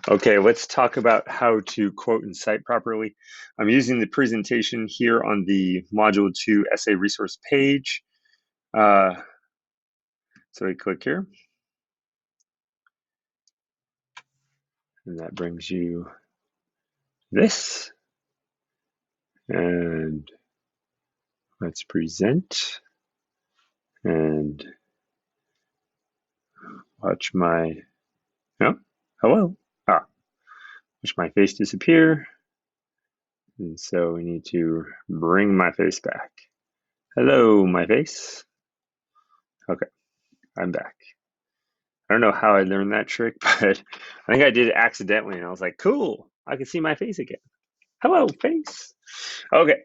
Okay, let's talk about how to quote and cite properly. I'm using the presentation here on the Module 2 essay resource page. So we click here, and that brings you this. And let's present and watch my, no, hello. Watch my face disappear. And so we need to bring my face back. Hello, my face. Okay, I'm back. I don't know how I learned that trick, but I think I did it accidentally, and I was like, cool, I can see my face again. Hello, face. Okay,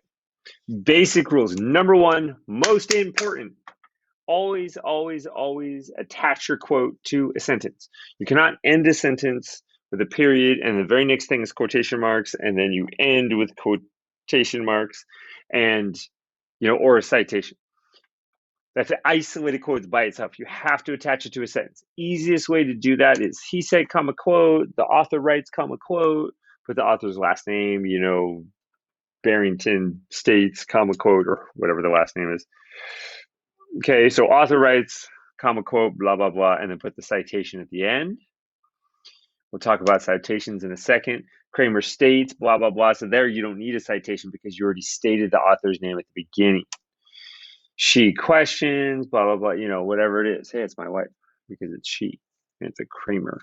basic rules. Number one, most important, always, always, always attach your quote to a sentence. You cannot end a sentence with a period, and the very next thing is quotation marks, and then you end with quotation marks, and or a citation. That's an isolated quote by itself. You have to attach it to a sentence. Easiest way to do that is he said, comma, quote, the author writes, comma, quote, put the author's last name, Barrington states, comma, quote, or whatever the last name is. Okay, so author writes, comma, quote, blah, blah, blah, and then put the citation at the end. We'll talk about citations in a second. Kramer states, blah, blah, blah. So there you don't need a citation because you already stated the author's name at the beginning. She questions, blah, blah, blah, whatever it is. Hey, it's my wife because it's she. And it's a Kramer.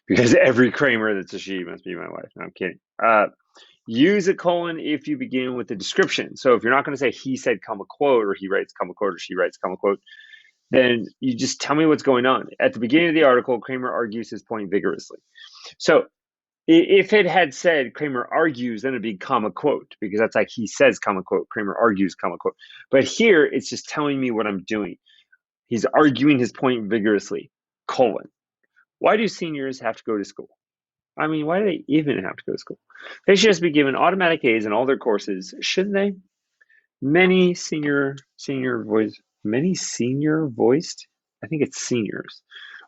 Because every Kramer that's a she must be my wife. No, I'm kidding. Use a colon if you begin with a description. So if you're not going to say he said, comma, quote, or he writes, comma, quote, or she writes, comma, quote, then you just tell me what's going on. At the beginning of the article, Kramer argues his point vigorously. So if it had said Kramer argues, then it'd be comma quote, because that's like he says comma quote, Kramer argues comma quote. But here it's just telling me what I'm doing. He's arguing his point vigorously, colon. Why do seniors have to go to school? I mean, why do they even have to go to school? They should just be given automatic A's in all their courses, shouldn't they? Many senior voiced, I think it's seniors.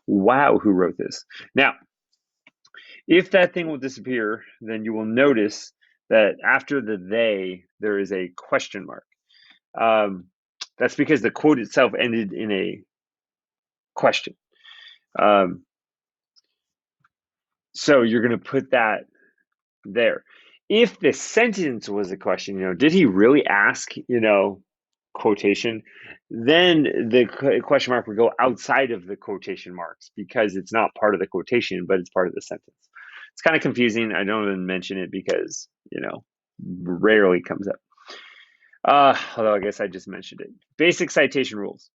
Wow, who wrote this? Now, if that thing will disappear, then you will notice that after the they, there is a question mark. That's because the quote itself ended in a question. So you're going to put that there. If the sentence was a question, did he really ask, quotation, then the question mark would go outside of the quotation marks because it's not part of the quotation, but it's part of the sentence. It's kind of confusing. I don't even mention it because, rarely comes up. Although I guess I just mentioned it. Basic citation rules.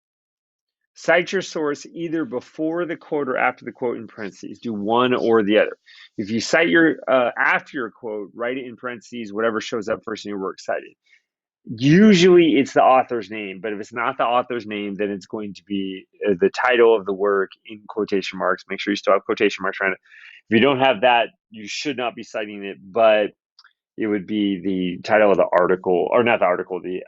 Cite your source either before the quote or after the quote in parentheses. Do one or the other. If you cite your after your quote, write it in parentheses, whatever shows up first in your works cited. Usually it's the author's name, but if it's not the author's name, then it's going to be the title of the work in quotation marks. Make sure you still have quotation marks around it. If you don't have that, you should not be citing it, but it would be the title of the article, or not the article, the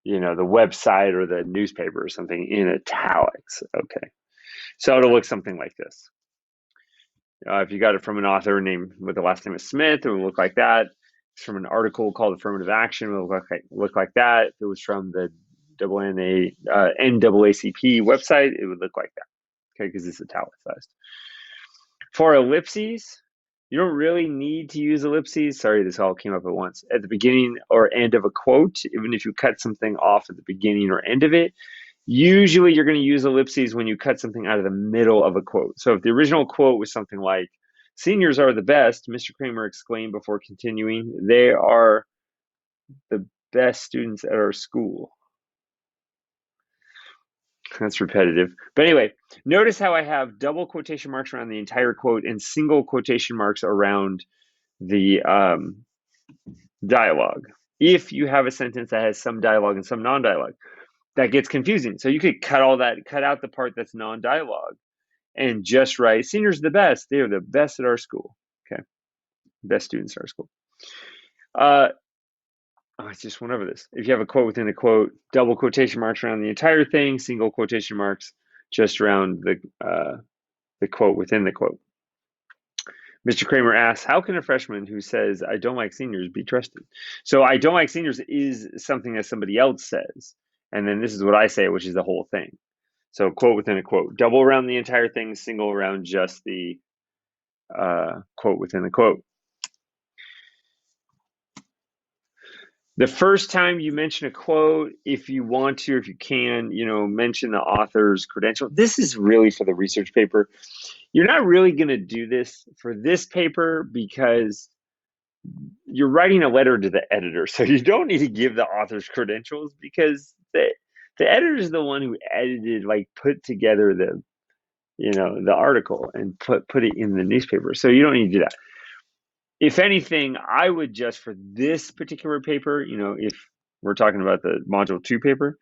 the website or the newspaper or something in italics. Okay, so it'll look something like this. If you got it from an author named with the last name of Smith, it would look like that. It's from an article called Affirmative Action, it would look like that. If it was from the NAACP website, it would look like that. Okay, because it's italicized. For ellipses, you don't really need to use ellipses. Sorry, this all came up at once. At the beginning or end of a quote, even if you cut something off at the beginning or end of it, usually you're going to use ellipses when you cut something out of the middle of a quote. So if the original quote was something like, "Seniors are the best," Mr. Kramer exclaimed before continuing, "They are the best students at our school." That's repetitive. But anyway, notice how I have double quotation marks around the entire quote and single quotation marks around the dialogue. If you have a sentence that has some dialogue and some non-dialogue, that gets confusing. So you could cut out the part that's non-dialogue and just write, "Seniors are the best. They are the best at our school." Okay, best students at our school. I just went over this. If you have a quote within a quote, double quotation marks around the entire thing, single quotation marks just around the quote within the quote. Mr. Kramer asks, how can a freshman who says, I don't like seniors be trusted? So I don't like seniors is something that somebody else says. And then this is what I say, which is the whole thing. So quote within a quote, double around the entire thing, single around just the quote within the quote. The first time you mention a quote, if you want to, if you can, mention the author's credential. This is really for the research paper. You're not really going to do this for this paper because you're writing a letter to the editor. So you don't need to give the author's credentials because the editor is the one who edited, like put together the article and put it in the newspaper. So you don't need to do that. If anything, I would just for this particular paper, if we're talking about the module 2 paper,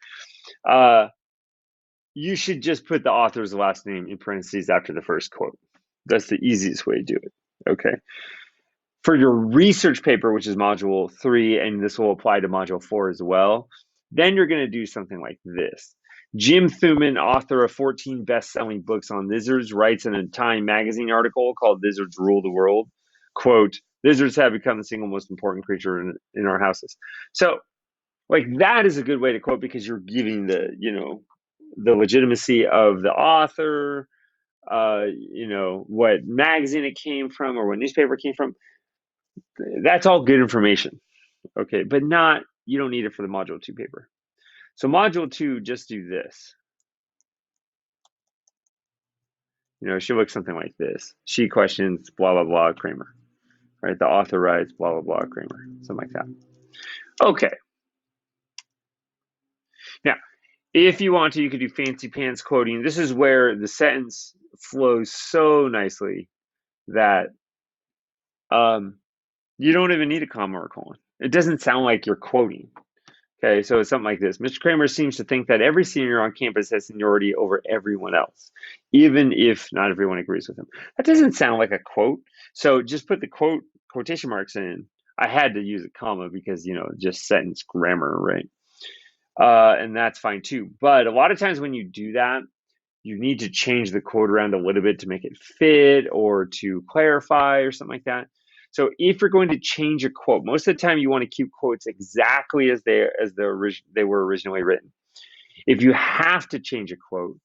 you should just put the author's last name in parentheses after the first quote. That's the easiest way to do it. Okay. For your research paper, which is module 3, and this will apply to module 4 as well, then you're going to do something like this. Jim Thuman, author of 14 best-selling books on lizards, writes in a Time magazine article called Lizards Rule the World, quote, lizards have become the single most important creature in our houses. So, like, that is a good way to quote because you're giving the legitimacy of the author, what magazine it came from or what newspaper it came from. That's all good information, okay? But you don't need it for the module 2 paper. So module 2, just do this. It should look something like this. She questions, blah, blah, blah, Kramer. Right? The author writes, blah, blah, blah, Kramer. Something like that. Okay. Now, if you want to, you could do fancy pants quoting. This is where the sentence flows so nicely that you don't even need a comma or a colon. It doesn't sound like you're quoting. Okay, so it's something like this. Mr. Kramer seems to think that every senior on campus has seniority over everyone else, even if not everyone agrees with him. That doesn't sound like a quote. So just put the quotation marks in. I had to use a comma because, just sentence grammar, right? And that's fine too. But a lot of times when you do that, you need to change the quote around a little bit to make it fit or to clarify or something like that. So if you're going to change a quote, most of the time you want to keep quotes exactly as they were originally written. If you have to change a quote,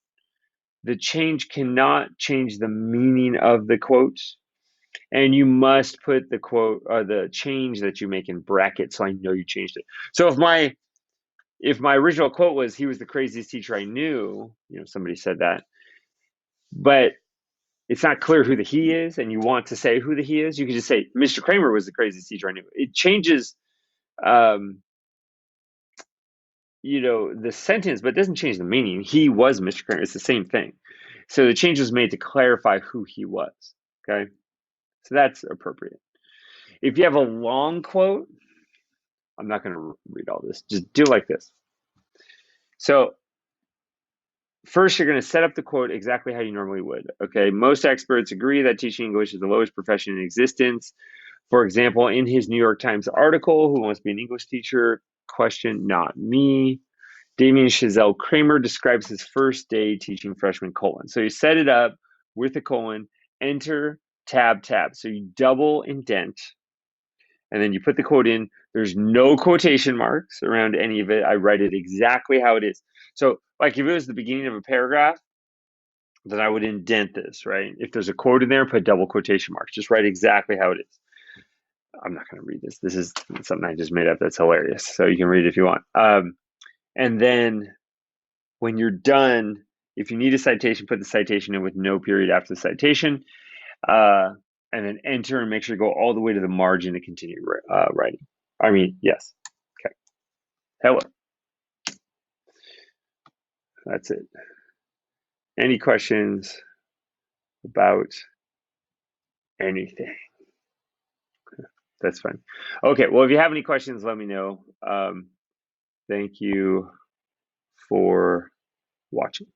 the change cannot change the meaning of the quote, and you must put the quote or the change that you make in brackets so I know you changed it. So if my original quote was "He was the craziest teacher I knew," somebody said that, but it's not clear who the he is, and you want to say who the he is, you can just say, Mr. Kramer was the craziest teacher I knew. It changes, the sentence, but it doesn't change the meaning. He was Mr. Kramer. It's the same thing. So the change was made to clarify who he was. Okay. So that's appropriate. If you have a long quote, I'm not going to read all this. Just do it like this. So first, you're going to set up the quote exactly how you normally would. Okay. Most experts agree that teaching English is the lowest profession in existence. For example, in his New York Times article, Who Wants to Be an English Teacher? Question, not me. Damien Chazelle Kramer describes his first day teaching freshman : So you set it up with a colon, enter, tab, tab. So you double indent, and then you put the quote in. There's no quotation marks around any of it. I write it exactly how it is. So like if it was the beginning of a paragraph, then I would indent this, right? If there's a quote in there, put double quotation marks. Just write exactly how it is. I'm not going to read this. This is something I just made up that's hilarious. So you can read it if you want. And then when you're done, if you need a citation, put the citation in with no period after the citation. And then enter and make sure to go all the way to the margin to continue writing. Yes. Okay. Hello. That's it. Any questions about anything? That's fine. Okay. Well, if you have any questions, let me know. Thank you for watching.